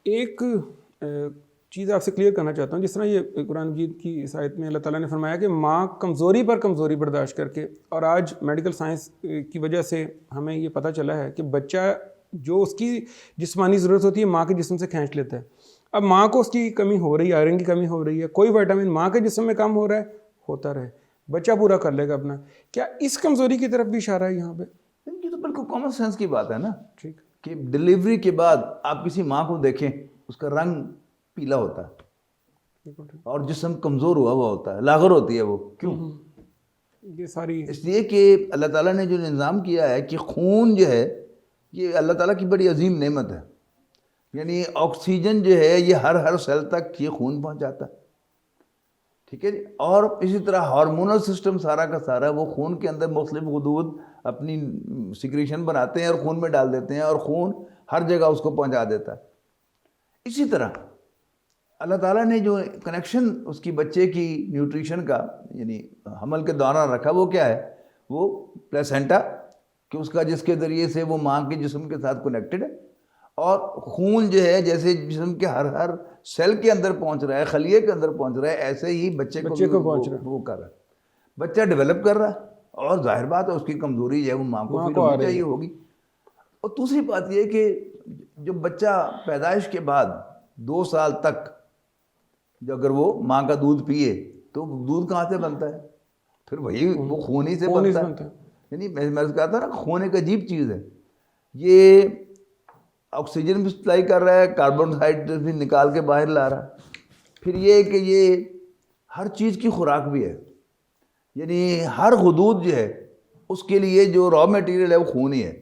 ایک چیز آپ سے کلیئر کرنا چاہتا ہوں. جس طرح یہ قرآن مجید کی اس آیت میں اللہ تعالیٰ نے فرمایا کہ ماں کمزوری پر کمزوری برداشت کر کے, اور آج میڈیکل سائنس کی وجہ سے ہمیں یہ پتہ چلا ہے کہ بچہ جو اس کی جسمانی ضرورت ہوتی ہے ماں کے جسم سے کھینچ لیتا ہے. اب ماں کو اس کی کمی ہو رہی ہے, آئرن کی کمی ہو رہی ہے, کوئی وائٹامن ماں کے جسم میں کم ہو رہا ہے, ہوتا رہے, بچہ پورا کر لے گا اپنا. کیا اس کمزوری کی طرف بھی اشارہ ہے یہاں پہ؟ یہ تو بالکل کامن سینس کی بات ہے نا. ٹھیک, کہ ڈلیوری کے بعد آپ کسی ماں کو دیکھیں, اس کا رنگ پیلا ہوتا ہے اور جسم کمزور ہوا ہوا ہوتا ہے, لاغر ہوتی ہے وہ. کیوں؟ یہ ساری اس لیے کہ اللہ تعالیٰ نے جو نظام کیا ہے کہ خون جو ہے یہ اللہ تعالیٰ کی بڑی عظیم نعمت ہے. یعنی آکسیجن جو ہے یہ ہر سیل تک یہ خون پہنچاتا ہے. ٹھیک ہے جی. اور اسی طرح ہارمونل سسٹم سارا کا سارا وہ خون کے اندر مختلف غدود اپنی سیکریشن بناتے ہیں اور خون میں ڈال دیتے ہیں, اور خون ہر جگہ اس کو پہنچا دیتا ہے. اسی طرح اللہ تعالیٰ نے جو کنیکشن اس کی بچے کی نیوٹریشن کا یعنی حمل کے دوران رکھا, وہ کیا ہے؟ وہ پلیسنٹا, کہ اس کا جس کے ذریعے سے وہ ماں کے جسم کے ساتھ کنیکٹڈ ہے. اور خون جو ہے جیسے جسم کے ہر سیل کے اندر پہنچ رہا ہے, خلیے کے اندر پہنچ رہا ہے, ایسے ہی بچے کو پہنچ رہا ہے, وہ کر رہا ہے. بچہ ڈیولپ کر رہا ہے, اور ظاہر بات ہے اس کی کمزوری جو ہے وہ ماں کو فیل ہونی چاہیے ہوگی. اور دوسری بات یہ کہ جو بچہ پیدائش کے بعد 2 سال تک جو اگر وہ ماں کا دودھ پیے تو دودھ کہاں سے بنتا ہے؟ پھر وہی وہ خون ہی سے بنتا ہے. یعنی میں کہا تھا نا, خون ایک عجیب چیز ہے. یہ آکسیجن بھی سپلائی کر رہا ہے, کاربن ڈائی آکسائڈ بھی نکال کے باہر لا رہا ہے. پھر یہ کہ یہ ہر چیز کی خوراک بھی ہے. یعنی ہر حدود جو ہے اس کے لیے جو را میٹیریل ہے وہ خون ہی ہے.